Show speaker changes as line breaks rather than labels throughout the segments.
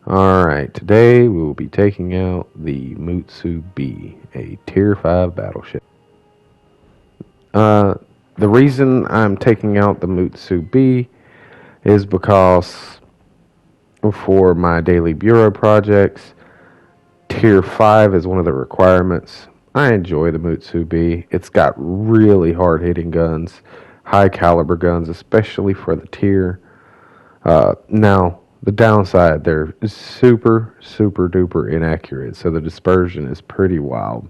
Alright, today we will be taking out the Mutsu B, a Tier 5 battleship. Uh, the reason I'm taking out the Mutsu B is because for my daily bureau projects, Tier 5 is one of the requirements. I enjoy the Mutsu B. It's got really hard hitting guns, high caliber guns, especially for the tier. Now, the downside, they're super duper inaccurate, so the dispersion is pretty wild.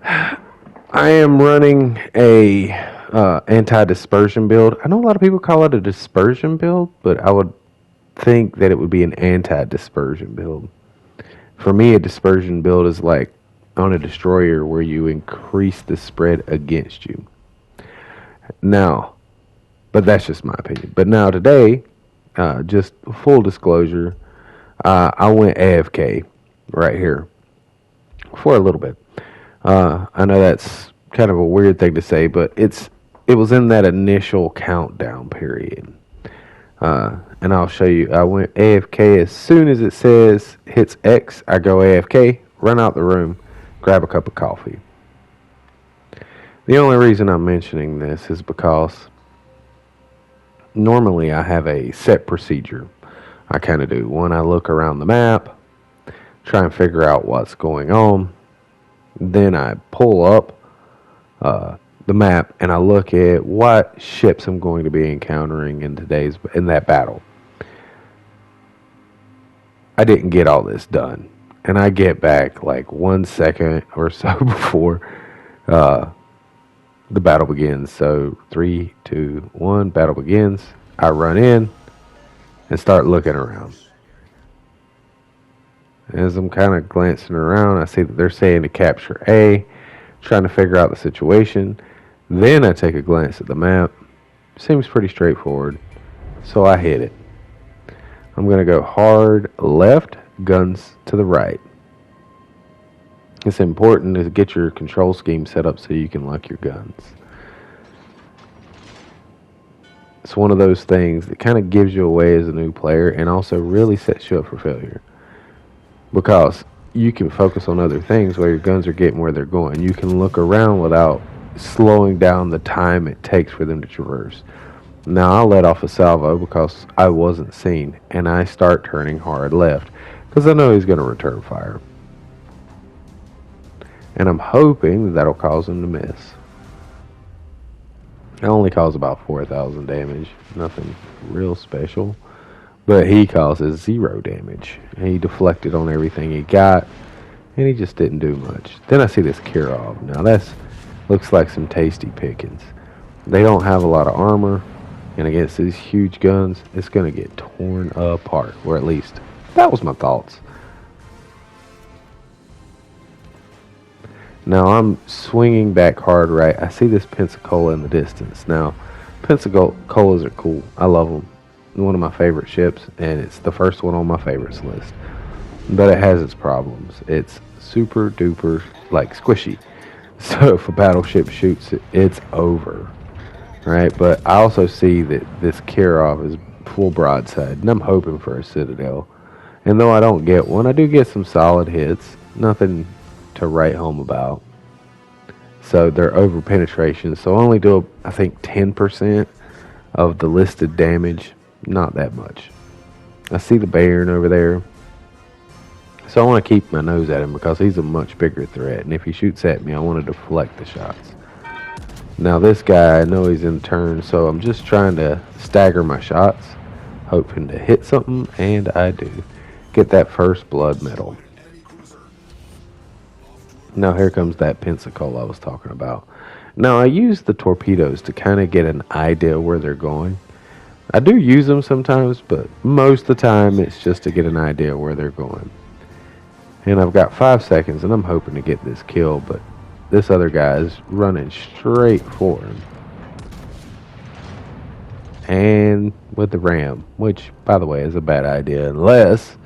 I am running a anti-dispersion build. I know a lot of people call it a dispersion build, but I would think that it would be an anti-dispersion build. For me, a dispersion build is like on a destroyer where you increase the spread against you. Now, but that's just my opinion. But now today, just full disclosure, I went AFK right here for a little bit. I know that's kind of a weird thing to say, but it was in that initial countdown period. And I'll show you. I went AFK as soon as it says hits X. I go AFK, run out the room, grab a cup of coffee. The only reason I'm mentioning this is because normally I have a set procedure. I kind of do. One, I look around the map, try and figure out what's going on. Then I pull up the map and I look at what ships I'm going to be encountering in that battle. I didn't get all this done, and I get back like 1 second or so before the battle begins. So 3, 2, 1, battle begins. I run in and start looking around. As I'm kind of glancing around, I see that they're saying to capture A, trying to figure out the situation. Then I take a glance at the map. Seems pretty straightforward, so I hit it. I'm going to go hard left, guns to the right. It's important to get your control scheme set up so you can lock your guns. It's one of those things that kind of gives you away as a new player and also really sets you up for failure. Because you can focus on other things while your guns are getting where they're going. You can look around without slowing down the time it takes for them to traverse. Now I let off a salvo because I wasn't seen, and I start turning hard left because I know he's going to return fire. And I'm hoping that'll cause him to miss. I only cause about 4,000 damage, nothing real special. But he causes 0 damage. He deflected on everything he got, and he just didn't do much. Then I see this Kirov. Now that looks like some tasty pickings. They don't have a lot of armor, and against these huge guns, it's going to get torn apart. Or at least, that was my thoughts. Now I'm swinging back hard right. I see this Pensacola in the distance. Now, Pensacola's are cool. I love them. One of my favorite ships, and it's the first one on my favorites list. But it has its problems. It's super duper like squishy. So if a battleship shoots it, it's over. Right? But I also see that this Kirov is full broadside, and I'm hoping for a Citadel. And though I don't get one, I do get some solid hits. Nothing to write home about. So they're over penetration. So I only do, I think, 10% of the listed damage. Not that much. I see the Baron over there. So I want to keep my nose at him because he's a much bigger threat. And if he shoots at me, I want to deflect the shots. Now this guy, I know he's in turn, so I'm just trying to stagger my shots, hoping to hit something, and I do. Get that first blood medal. Now here comes that Pensacola I was talking about. Now I use the torpedoes to kind of get an idea where they're going. I do use them sometimes, but most of the time it's just to get an idea where they're going. And I've got 5 seconds, and I'm hoping to get this kill, but this other guy is running straight for him. And with the ram, which, by the way, is a bad idea unless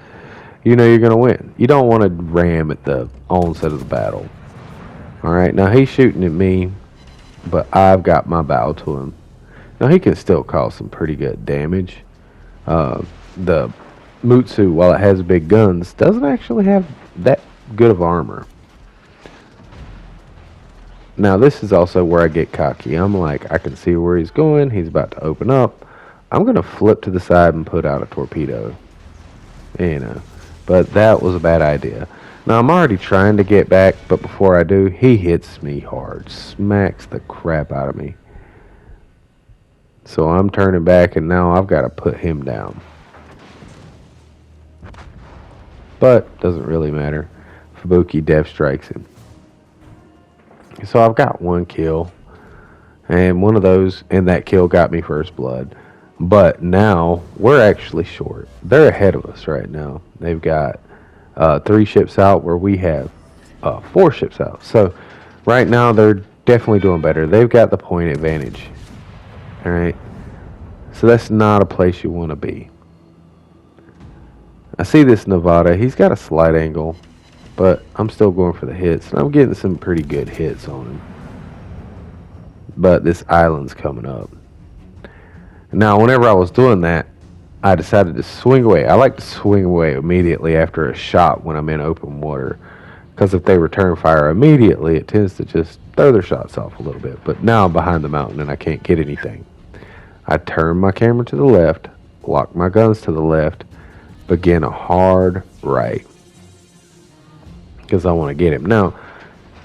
you know you're going to win. You don't want to ram at the onset of the battle. Alright, now he's shooting at me, but I've got my bow to him. Now he can still cause some pretty good damage. the Mutsu, while it has big guns, doesn't actually have that good of armor. Now this is also where I get cocky. I'm like, I can see where he's going. He's about to open up. I'm going to flip to the side and put out a torpedo. You know. But that was a bad idea. Now I'm already trying to get back, but before I do, he hits me hard. Smacks the crap out of me. So I'm turning back, and now I've got to put him down. But doesn't really matter. Fubuki Death strikes him. So I've got one kill, and one of those, and that kill got me first blood. But now we're actually short. They're ahead of us right now. They've got 3 ships out where we have 4 ships out. So right now they're definitely doing better. They've got the point advantage. All right. So that's not a place you want to be. I see this Nevada. He's got a slight angle, but I'm still going for the hits, and I'm getting some pretty good hits on him. But this island's coming up. Now, whenever I was doing that, I decided to swing away. I like to swing away immediately after a shot when I'm in open water, because if they return fire immediately, it tends to just throw their shots off a little bit. But now I'm behind the mountain and I can't get anything. I turn my camera to the left, lock my guns to the left, begin a hard right, because I want to get him. Now,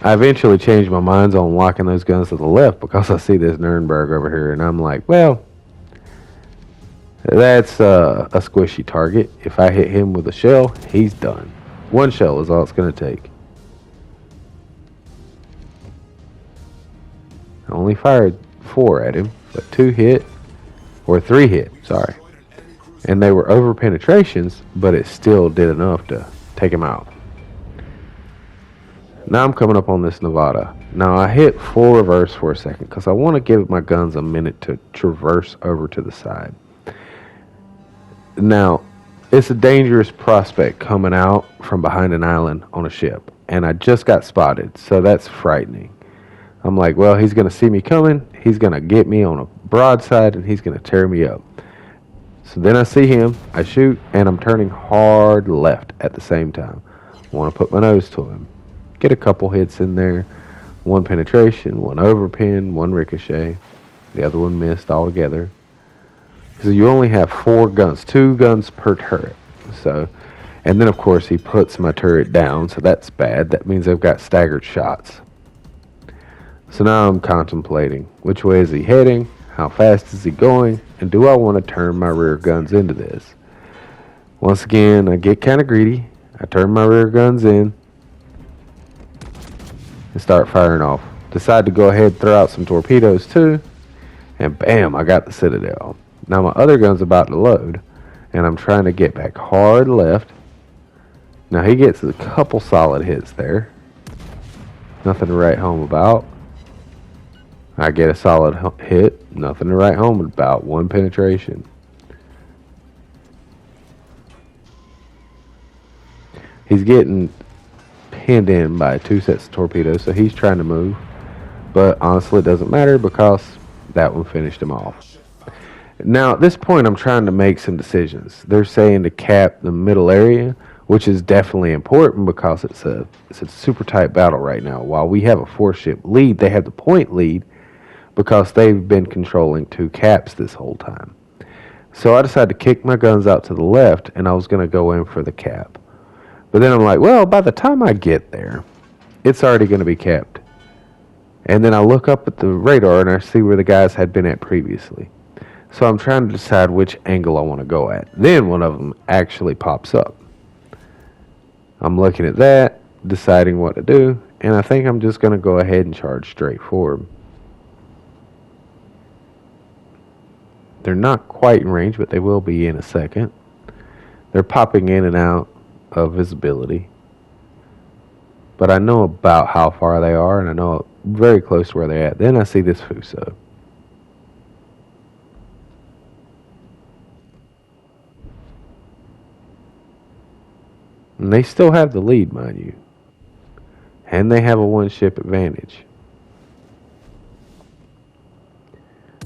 I eventually changed my mind on locking those guns to the left because I see this Nuremberg over here, and I'm like, well, that's a squishy target. If I hit him with a shell, he's done. One shell is all it's going to take. I only fired 4 at him, but 2 hit, or 3 hit, sorry. And they were over penetrations, but it still did enough to take him out. Now I'm coming up on this Nevada. Now I hit full reverse for a second because I want to give my guns a minute to traverse over to the side. Now, it's a dangerous prospect coming out from behind an island on a ship. And I just got spotted, so that's frightening. I'm like, well, he's going to see me coming. He's going to get me on a broadside, and he's going to tear me up. So then I see him, I shoot, and I'm turning hard left at the same time. I want to put my nose to him. Get a couple hits in there. 1 penetration, 1 overpin, 1 ricochet. The other one missed altogether. So you only have 4 guns, 2 guns per turret. So, and then of course he puts my turret down, so that's bad. That means I've got staggered shots. So now I'm contemplating, which way is he heading? How fast is he going? And do I want to turn my rear guns into this? Once again, I get kind of greedy. I turn my rear guns in and start firing off. Decide to go ahead and throw out some torpedoes too. And bam, I got the Citadel. Now my other gun's about to load, and I'm trying to get back hard left. Now he gets a couple solid hits there. Nothing to write home about. I get a solid hit. Nothing to write home about. 1 penetration. He's getting pinned in by 2 sets of torpedoes, so he's trying to move. But honestly, it doesn't matter because that one finished him off. Now, at this point, I'm trying to make some decisions. They're saying to cap the middle area, which is definitely important because it's a super tight battle right now. While we have a 4-ship lead, they have the point lead because they've been controlling 2 caps this whole time. So I decided to kick my guns out to the left, and I was going to go in for the cap. But then I'm like, well, by the time I get there, it's already going to be capped. And then I look up at the radar, and I see where the guys had been at previously. So I'm trying to decide which angle I want to go at. Then one of them actually pops up. I'm looking at that, deciding what to do, and I think I'm just going to go ahead and charge straight forward. They're not quite in range, but they will be in a second. They're popping in and out of visibility. But I know about how far they are, and I know very close to where they're at. Then I see this Fuso. And they still have the lead, mind you. And they have a 1-ship advantage.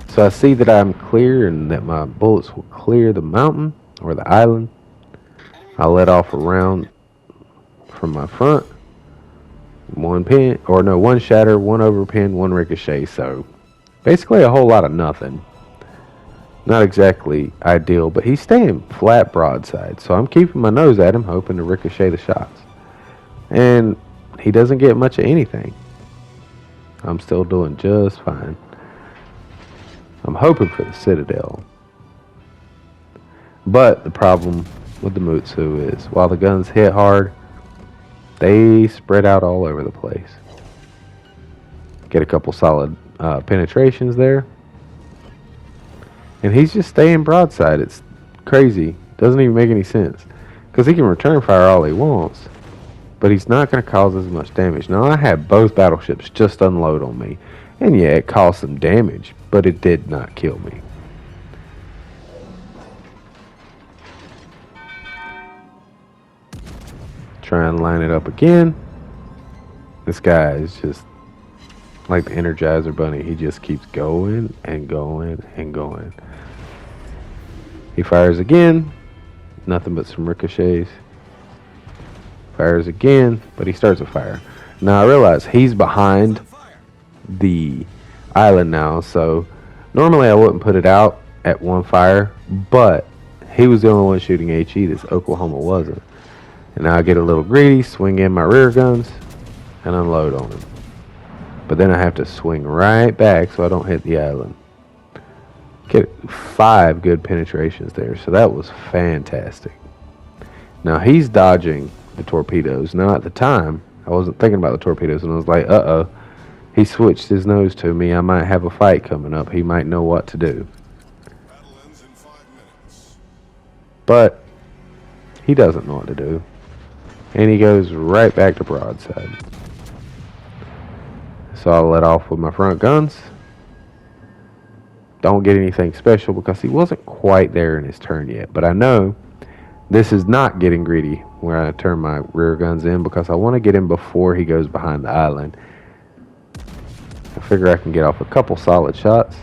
So I see that I'm clear and that my bullets will clear the mountain. or the island. I let off a round from my front. One pin, or no, one shatter, one overpin, one ricochet. So basically a whole lot of nothing. Not exactly ideal, but he's staying flat broadside. So I'm keeping my nose at him, hoping to ricochet the shots. And he doesn't get much of anything. I'm still doing just fine. I'm hoping for the Citadel. But the problem with the Mutsu is, while the guns hit hard, they spread out all over the place. Get a couple solid penetrations there. And he's just staying broadside. It's crazy. Doesn't even make any sense. Because he can return fire all he wants, but he's not going to cause as much damage. Now, I had both battleships just unload on me. And yeah, it caused some damage, but it did not kill me. Try and line it up again. This guy is just like the Energizer Bunny. He just keeps going and going and going. He fires again. Nothing but some ricochets. Fires again, but he starts a fire. Now I realize he's behind the island now, so normally I wouldn't put it out at one fire, but he was the only one shooting HE. This Oklahoma wasn't. And now I get a little greedy, swing in my rear guns, and unload on him. But then I have to swing right back so I don't hit the island. Get 5 good penetrations there, so that was fantastic. Now he's dodging the torpedoes. Now at the time, I wasn't thinking about the torpedoes, and I was like, uh-oh. He switched his nose to me. I might have a fight coming up. He might know what to do. But he doesn't know what to do. And he goes right back to broadside. So I'll let off with my front guns. Don't get anything special because he wasn't quite there in his turn yet. But I know this is not getting greedy where I turn my rear guns in, because I want to get him before he goes behind the island. I figure I can get off a couple solid shots.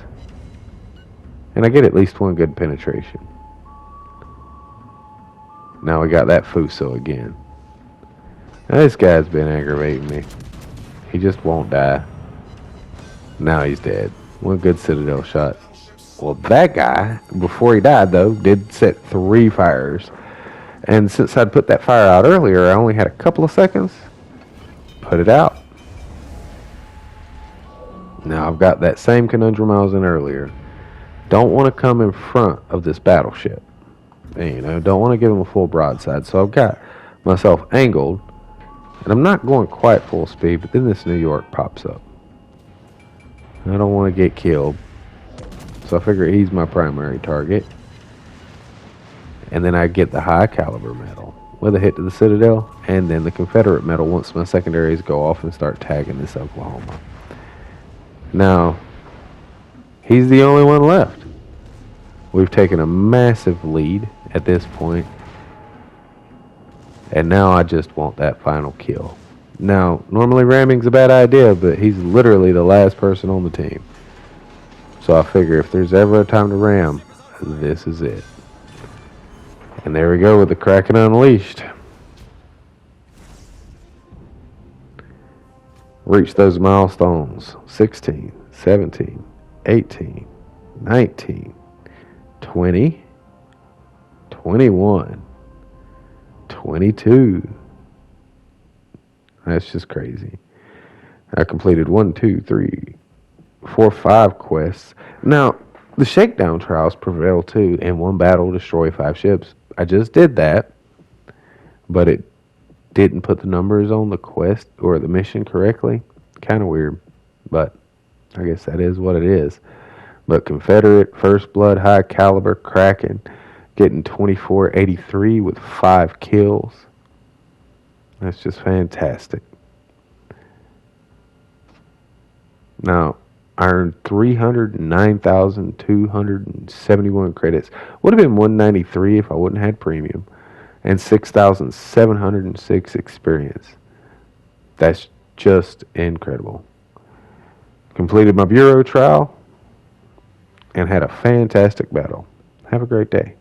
And I get at least one good penetration. Now we got that Fuso again. Now this guy's been aggravating me. He just won't die. Now he's dead. One good Citadel shot. Well, that guy, before he died though, did set 3 fires. And since I'd put that fire out earlier, I only had a couple of seconds. Put it out. Now I've got that same conundrum I was in earlier. Don't want to come in front of this battleship. And, don't want to give him a full broadside. So I've got myself angled. And I'm not going quite full speed, but then this New York pops up. I don't want to get killed. So I figure he's my primary target. And then I get the high caliber medal with a hit to the Citadel. And then the Confederate medal once my secondaries go off and start tagging this Oklahoma. Now, he's the only one left. We've taken a massive lead at this point. And now I just want that final kill. Now, normally ramming's a bad idea, but he's literally the last person on the team. So I figure if there's ever a time to ram, this is it. And there we go with the Kraken Unleashed. Reach those milestones. 16, 17, 18, 19, 20, 21. 22. That's just crazy. I completed 1, 2, 3, 4, 5 quests. Now, the shakedown trials prevail too. In one battle, destroy 5 ships. I just did that, but it didn't put the numbers on the quest or the mission correctly. Kind of weird, but I guess that is what it is. But Confederate, First Blood, High Caliber, Kraken, getting 2483 with 5 kills. That's just fantastic. Now, I earned 309,271 credits. Would have been 193 if I wouldn't have had premium. And 6,706 experience. That's just incredible. Completed my bureau trial and had a fantastic battle. Have a great day.